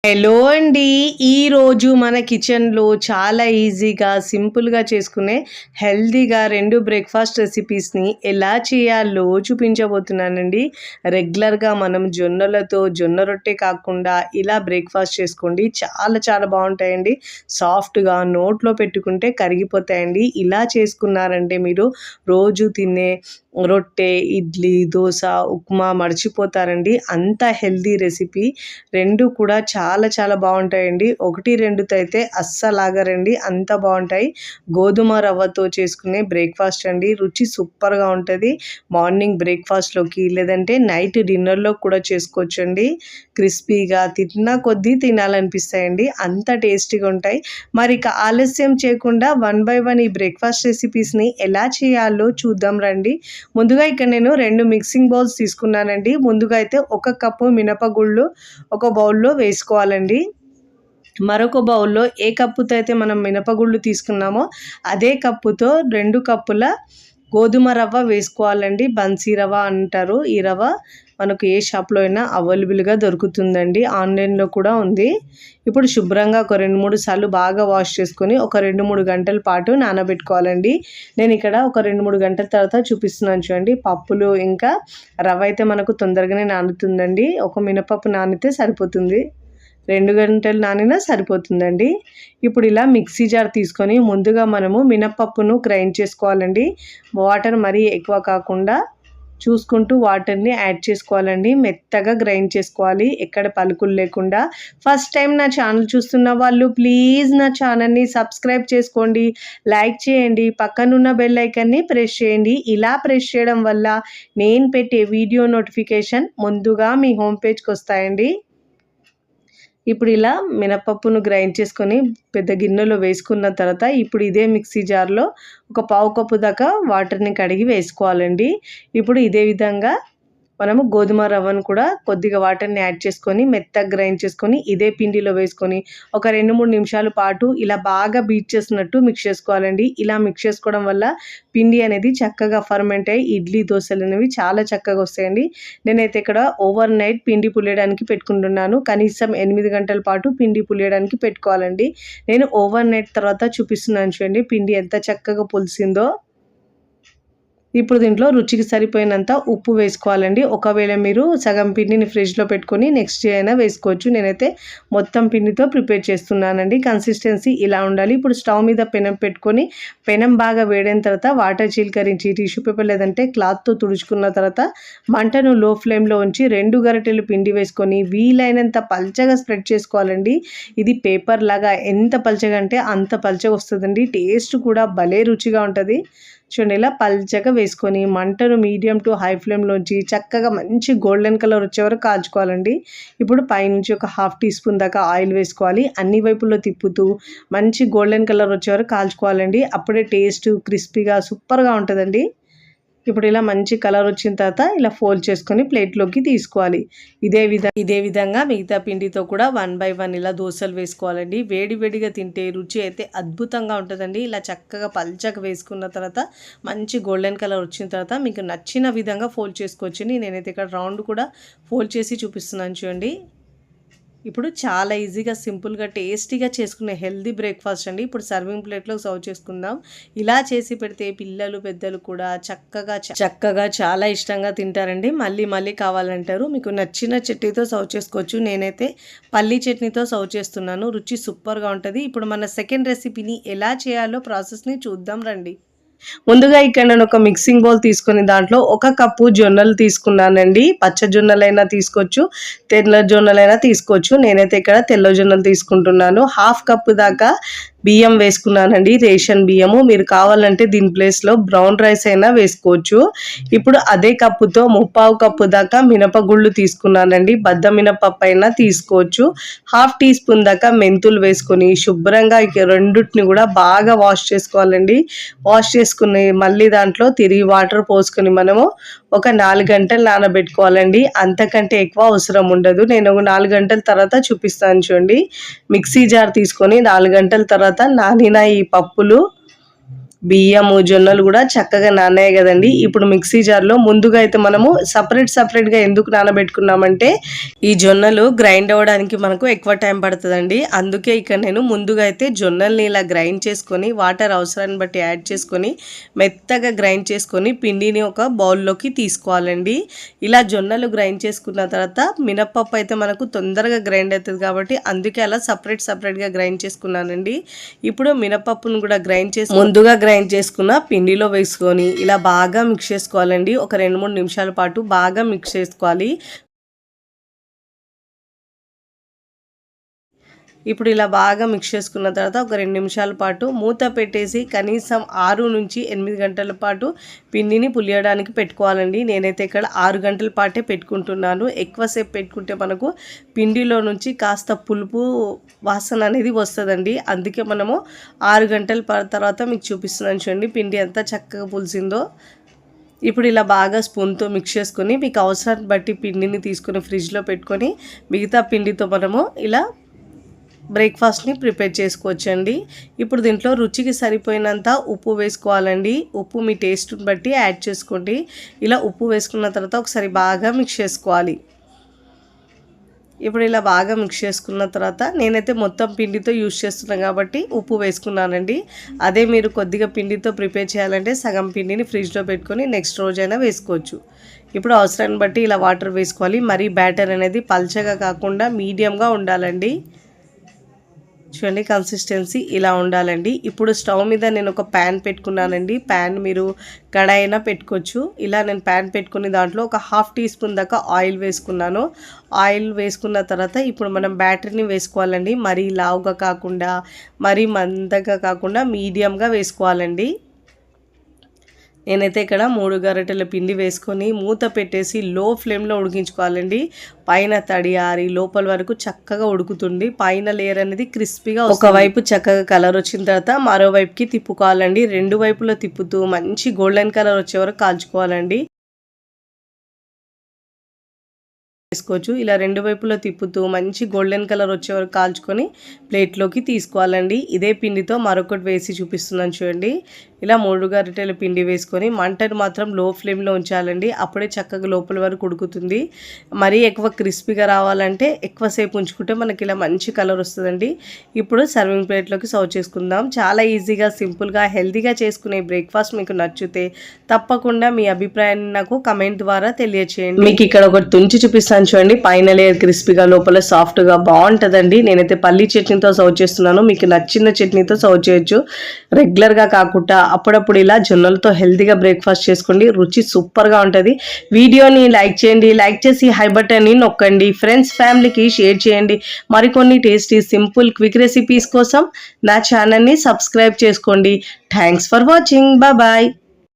Hello అండి. ఈరోజు మన కిచెన్లో చాలా ఈజీగా సింపుల్గా చేసుకునే హెల్తీగా 2 బ్రేక్ఫాస్ట్ రెసిపీస్ని ఎలా చేయాలో చూపించబోతున్నానండి. రెగ్యులర్గా మనం జొన్న రొట్టె కాకుండా ఇలా బ్రేక్ఫాస్ట్ చేసుకోండి, చాలా చాలా బాగుంటాయండి. సాఫ్ట్గా నోట్లో పెట్టుకుంటే కరిగిపోతాయండి. ఇలా చేసుకున్నారంటే మీరు రోజు తినే రొట్టె, ఇడ్లీ, దోశ, ఉప్మా మర్చిపోతారండి. అంత హెల్తీ రెసిపీ. 2 కూడా చాలా చాలా బాగుంటాయండి. 1, 2తో అయితే అస్సలాగరండి, అంత బాగుంటాయి. గోధుమ రవ్వతో చేసుకునే బ్రేక్ఫాస్ట్ అండి. రుచి సూపర్గా ఉంటుంది. మార్నింగ్ బ్రేక్ఫాస్ట్లోకి లేదంటే నైట్ డిన్నర్లో కూడా చేసుకోవచ్చండి. క్రిస్పీగా తిన్న కొద్దీ తినాలనిపిస్తాయండి, అంత టేస్టీగా ఉంటాయి. మరి ఇక ఆలస్యం చేయకుండా 1 by 1 ఈ బ్రేక్ఫాస్ట్ రెసిపీస్ని ఎలా చేయాలో చూద్దాం రండి. ముందుగా ఇక్కడ నేను 2 మిక్సింగ్ బౌల్స్ తీసుకున్నానండి. ముందుగా అయితే 1 కప్పు మినపగుళ్ళు ఒక బౌల్లో వేసుకోవాలండి. మరొక బౌల్లో ఏ కప్పుతో అయితే మనం మినపగుళ్ళు తీసుకున్నామో అదే కప్పుతో 2 కప్పుల గోధుమ రవ్వ వేసుకోవాలండి. బన్సీ రవ్వ అంటారు. ఈ రవ్వ మనకు ఏ షాప్లో అయినా అవైలబుల్గా దొరుకుతుందండి, ఆన్లైన్లో కూడా ఉంది. ఇప్పుడు శుభ్రంగా ఒక 2-3 సార్లు బాగా వాష్ చేసుకొని ఒక 2-3 గంటల పాటు నానబెట్టుకోవాలండి. నేను ఇక్కడ ఒక 2-3 గంటల తర్వాత చూపిస్తున్నాను చూడండి. పప్పులు ఇంకా రవ్వ అయితే మనకు తొందరగానే నానుతుందండి. ఒక మినపప్పు నానితే సరిపోతుంది, 2 గంటలు నానినా సరిపోతుందండి. ఇప్పుడు ఇలా మిక్సీ జార్ తీసుకొని ముందుగా మనము మినపప్పును గ్రైండ్ చేసుకోవాలండి. వాటర్ మరీ ఎక్కువ కాకుండా చూసుకుంటూ వాటర్ని యాడ్ చేసుకోవాలండి. మెత్తగా గ్రైండ్ చేసుకోవాలి, ఎక్కడ పలుకులు లేకుండా. ఫస్ట్ టైం నా ఛానల్ చూస్తున్న వాళ్ళు ప్లీజ్ నా ఛానల్ని సబ్స్క్రైబ్ చేసుకోండి, లైక్ చేయండి, పక్కనున్న బెల్ ఐకాన్ని ప్రెస్ చేయండి. ఇలా ప్రెస్ చేయడం వల్ల నేను పెట్టే వీడియో నోటిఫికేషన్ ముందుగా మీ హోమ్ పేజ్కి వస్తాయండి. ఇప్పుడు ఇలా మినపప్పును గ్రైండ్ చేసుకొని పెద్ద గిన్నెలో వేసుకున్న తర్వాత ఇప్పుడు ఇదే మిక్సీ జార్లో ఒక పావు కప్పు దాకా వాటర్ని కడిగి వేసుకోవాలండి. ఇప్పుడు ఇదే విధంగా మనము గోధుమ రవ్వను కూడా కొద్దిగా వాటర్ని యాడ్ చేసుకొని మెత్తగా గ్రైండ్ చేసుకొని ఇదే పిండిలో వేసుకొని ఒక 2-3 నిమిషాల పాటు ఇలా బాగా బీట్ చేసినట్టు మిక్స్ చేసుకోవాలండి. ఇలా మిక్స్ చేసుకోవడం వల్ల పిండి అనేది చక్కగా ఫర్మెంట్ అయ్యి ఇడ్లీ దోశలు అనేవి చాలా చక్కగా వస్తాయండి. నేనైతే ఇక్కడ ఓవర్ నైట్ పిండి పులియడానికి పెట్టుకుంటున్నాను. కనీసం 8 గంటల పాటు పిండి పులియడానికి పెట్టుకోవాలండి. నేను ఓవర్ నైట్ తర్వాత చూపిస్తున్నాను చూడండి పిండి ఎంత చక్కగా పులిసిందో. ఇప్పుడు దీంట్లో రుచికి సరిపోయినంత ఉప్పు వేసుకోవాలండి. ఒకవేళ మీరు సగం పిండిని ఫ్రిడ్జ్లో పెట్టుకొని నెక్స్ట్ డే అయినా వేసుకోవచ్చు. నేనైతే మొత్తం పిండితో ప్రిపేర్ చేస్తున్నానండి. కన్సిస్టెన్సీ ఇలా ఉండాలి. ఇప్పుడు స్టవ్ మీద పెనం పెట్టుకొని పెనం బాగా వేడైన తర్వాత వాటర్ చిలకరించి టిష్యూ పేపర్ లేదంటే క్లాత్తో తుడుచుకున్న తర్వాత మంటను లో ఫ్లేమ్లో ఉంచి 2 గరిటెలు పిండి వేసుకొని వీలైనంత పల్చగా స్ప్రెడ్ చేసుకోవాలండి. ఇది పేపర్ లాగా ఎంత పల్చగా అంటే అంత పల్చగా వస్తుందండి. టేస్ట్ కూడా భలే రుచిగా ఉంటుంది. చూడండి ఇలా పల్చగా వేసుకొని మంటను మీడియం టు హై ఫ్లేమ్లోంచి చక్కగా మంచి గోల్డెన్ కలర్ వచ్చే వరకు కాల్చుకోవాలండి. ఇప్పుడు పైనుంచి ఒక 1/2 టీ స్పూన్ దాకా ఆయిల్ వేసుకోవాలి. అన్ని వైపుల్లో తిప్పుతూ మంచి గోల్డెన్ కలర్ వచ్చే వరకు కాల్చుకోవాలండి. అప్పుడే టేస్ట్ క్రిస్పీగా సూపర్గా ఉంటుందండి. ఇప్పుడు ఇలా మంచి కలర్ వచ్చిన తర్వాత ఇలా ఫోల్డ్ చేసుకొని ప్లేట్లోకి తీసుకోవాలి. ఇదే విధంగా మిగతా పిండితో కూడా 1 by 1 ఇలా దోశలు వేసుకోవాలండి. వేడివేడిగా తింటే రుచి అయితే అద్భుతంగా ఉంటుందండి. ఇలా చక్కగా పల్చగా వేసుకున్న తర్వాత మంచి గోల్డెన్ కలర్ వచ్చిన తర్వాత మీకు నచ్చిన విధంగా ఫోల్డ్ చేసుకోవచ్చండి. నేనైతే ఇక్కడ రౌండ్ కూడా ఫోల్డ్ చేసి చూపిస్తున్నాను చూడండి. ఇప్పుడు చాలా ఈజీగా సింపుల్గా టేస్టీగా చేసుకునే హెల్దీ బ్రేక్ఫాస్ట్ అండి. ఇప్పుడు సర్వింగ్ ప్లేట్లో సర్వ్ చేసుకుందాం. ఇలా చేసి పెడితే పిల్లలు పెద్దలు కూడా చక్కగా చాలా ఇష్టంగా తింటారండి. మళ్ళీ కావాలంటారు. మీకు నచ్చిన చట్నీతో సర్వ్ చేసుకోవచ్చు. నేనైతే పల్లీ చట్నీతో సర్వ్ చేస్తున్నాను. రుచి సూపర్గా ఉంటుంది. ఇప్పుడు మన సెకండ్ రెసిపీని ఎలా చేయాలో ప్రాసెస్ని చూద్దాం రండి. ముందుగా ఇక్కడ నేను ఒక మిక్సింగ్ బౌల్ తీసుకొని దాంట్లో 1 కప్పు జొన్నలు తీసుకున్నానండి. పచ్చ జొన్నలైనా తీసుకోవచ్చు, తెల్ల జొన్నలైనా తీసుకోవచ్చు. నేనైతే ఇక్కడ తెల్ల జొన్నలు తీసుకుంటున్నాను. 1/2 కప్పు దాకా బియ్యం వేసుకున్నానండి, రేషన్ బియ్యము. మీరు కావాలంటే దీని ప్లేస్లో బ్రౌన్ రైస్ అయినా వేసుకోవచ్చు. ఇప్పుడు అదే కప్పుతో 3/4 కప్పు దాకా మినపగుళ్ళు తీసుకున్నానండి. బద్ద మినపప్పు అయినా తీసుకోవచ్చు. 1/2 టీ స్పూన్ దాకా మెంతులు వేసుకొని శుభ్రంగా రెండింటిని కూడా బాగా వాష్ చేసుకోవాలండి. వాష్ చేసుకుని మళ్ళీ దాంట్లో తిరిగి వాటర్ పోసుకొని మనము ఒక 4 గంటలు నానబెట్టుకోవాలండి. అంతకంటే ఎక్కువ అవసరం ఉండదు. నేను 4 గంటల తర్వాత చూపిస్తాను చూడండి. మిక్సీ జార్ తీసుకొని 4 గంటల తర్వాత నానిన ఈ పప్పులు బియ్యము జొన్నలు కూడా చక్కగా నానాయి కదండి. ఇప్పుడు మిక్సీ జార్లో ముందుగా అయితే మనము సపరేట్గా ఎందుకు నానబెట్టుకున్నామంటే ఈ జొన్నలు గ్రైండ్ అవ్వడానికి మనకు ఎక్కువ టైం పడుతుందండి. అందుకే ఇక్కడ నేను ముందుగా అయితే జొన్నల్ని ఇలా గ్రైండ్ చేసుకొని వాటర్ అవసరాన్ని బట్టి యాడ్ చేసుకొని మెత్తగా గ్రైండ్ చేసుకొని పిండిని ఒక బౌల్లోకి తీసుకోవాలండి. ఇలా జొన్నలు గ్రైండ్ చేసుకున్న తర్వాత మినప్పప్పు అయితే మనకు తొందరగా గ్రైండ్ అవుతుంది కాబట్టి అందుకే అలా సపరేట్గా గ్రైండ్ చేసుకున్నానండి. ఇప్పుడు మినప్పప్పును కూడా గ్రైండ్ చేసి ముందుగా గ్రైండ్ చేసుకున్న పిండిలో వేసుకొని ఇలా బాగా మిక్స్ చేసుకోవాలండి. ఒక 2-3 నిమిషాల పాటు బాగా మిక్స్ చేసుకోవాలి. ఇప్పుడు ఇలా బాగా మిక్స్ చేసుకున్న తర్వాత ఒక 2 నిమిషాల పాటు మూత పెట్టేసి కనీసం 6 నుంచి 8 గంటల పాటు పిండిని పులియడానికి పెట్టుకోవాలండి. నేనైతే ఇక్కడ 6 గంటల పాటే పెట్టుకుంటున్నాను. ఎక్కువసేపు పెట్టుకుంటే మనకు పిండిలో నుంచి కాస్త పులుపు వాసన అనేది వస్తుందండి. అందుకే మనము 6 గంటల తర్వాత మీకు చూపిస్తున్నాను చూడండి పిండి ఎంత చక్కగా పులిసిందో. ఇప్పుడు ఇలా బాగా స్పూన్తో మిక్స్ చేసుకొని మీకు అవసరాన్ని బట్టి పిండిని తీసుకొని ఫ్రిడ్జ్లో పెట్టుకొని మిగతా పిండితో మనము ఇలా బ్రేక్ఫాస్ట్ని ప్రిపేర్ చేసుకోవచ్చండి. ఇప్పుడు దీంట్లో రుచికి సరిపోయినంత ఉప్పు వేసుకోవాలండి. ఉప్పు మీ టేస్ట్ని బట్టి యాడ్ చేసుకోండి. ఇలా ఉప్పు వేసుకున్న తర్వాత ఒకసారి బాగా మిక్స్ చేసుకోవాలి. ఇప్పుడు ఇలా బాగా మిక్స్ చేసుకున్న తర్వాత నేనైతే మొత్తం పిండితో యూజ్ చేస్తున్నాను కాబట్టి ఉప్పు వేసుకున్నానండి. అదే మీరు కొద్దిగా పిండితో ప్రిపేర్ చేయాలంటే సగం పిండిని ఫ్రిడ్జ్లో పెట్టుకొని నెక్స్ట్ రోజైనా వేసుకోవచ్చు. ఇప్పుడు అవసరాన్ని బట్టి ఇలా వాటర్ వేసుకోవాలి. మరీ బ్యాటర్ అనేది పల్చగా కాకుండా మీడియంగా ఉండాలండి. చూడండి కన్సిస్టెన్సీ ఇలా ఉండాలండి. ఇప్పుడు స్టవ్ మీద నేను ఒక ప్యాన్ పెట్టుకున్నానండి. ప్యాన్ మీరు కడాయి అయినా పెట్టుకోవచ్చు. ఇలా నేను ప్యాన్ పెట్టుకుని దాంట్లో ఒక 1/2 టీ స్పూన్ దాకా ఆయిల్ వేసుకున్నాను. ఆయిల్ వేసుకున్న తర్వాత ఇప్పుడు మనం బ్యాటర్ని వేసుకోవాలండి. మరీ లావుగా కాకుండా మరీ మందగా కాకుండా మీడియంగా వేసుకోవాలండి. నేనైతే ఇక్కడ 3 గరిటెల పిండి వేసుకొని మూత పెట్టేసి లో ఫ్లేమ్లో ఉడికించుకోవాలండి. పైన తడి ఆరి లోపల వరకు చక్కగా ఉడుకుతుంది. పైన లేయర్ అనేది క్రిస్పీగా ఒకవైపు చక్కగా కలర్ వచ్చిన తర్వాత మరోవైపుకి తిప్పుకోవాలండి. 2 వైపులో తిప్పుతూ మంచి గోల్డెన్ కలర్ వచ్చే వరకు కాల్చుకోవాలండి. వేసుకోవచ్చు. ఇలా 2 వైపులో తిప్పుతూ మంచి గోల్డెన్ కలర్ వచ్చే వరకు కాల్చుకొని ప్లేట్లోకి తీసుకోవాలండి. ఇదే పిండితో మరొకటి వేసి చూపిస్తున్నాను చూడండి. ఇలా 3 గరిటెల పిండి వేసుకొని మంటను మాత్రం లో ఫ్లేమ్లో ఉంచాలండి. అప్పుడే చక్కగా లోపల వరకు ఉడుకుతుంది. మరీ ఎక్కువ క్రిస్పీగా రావాలంటే ఎక్కువసేపు ఉంచుకుంటే మనకి ఇలా మంచి కలర్ వస్తుందండి. ఇప్పుడు సర్వింగ్ ప్లేట్లోకి సర్వ్ చేసుకుందాం. చాలా ఈజీగా సింపుల్గా హెల్తీగా చేసుకునే బ్రేక్ఫాస్ట్ మీకు నచ్చితే తప్పకుండా మీ అభిప్రాయాన్ని నాకు కమెంట్ ద్వారా తెలియచేయండి. మీకు ఇక్కడ ఒకటి తుంచి చూపిస్తాను చూడండి. పైన లేయర్ క్రిస్పీగా లోపల సాఫ్ట్గా బాగుంటుందండి. నేనైతే పల్లీ చట్నీతో సర్వ్ చేస్తున్నాను. మీకు నచ్చిన చట్నీతో సర్వ్ చేయొచ్చు. రెగ్యులర్గా కాకుండా అప్పుడప్పుడు ఇలా జొన్నలతో హెల్తీగా బ్రేక్ఫాస్ట్ చేసుకోండి. రుచి సూపర్గా ఉంటుంది. వీడియోని లైక్ చేయండి. లైక్ చేసి హై బటన్ని నొక్కండి. ఫ్రెండ్స్ ఫ్యామిలీకి షేర్ చేయండి. మరికొన్ని టేస్టీ సింపుల్ క్విక్ రెసిపీస్ కోసం నా ఛానల్ని సబ్స్క్రైబ్ చేసుకోండి. Thanks for watching. బాయ్.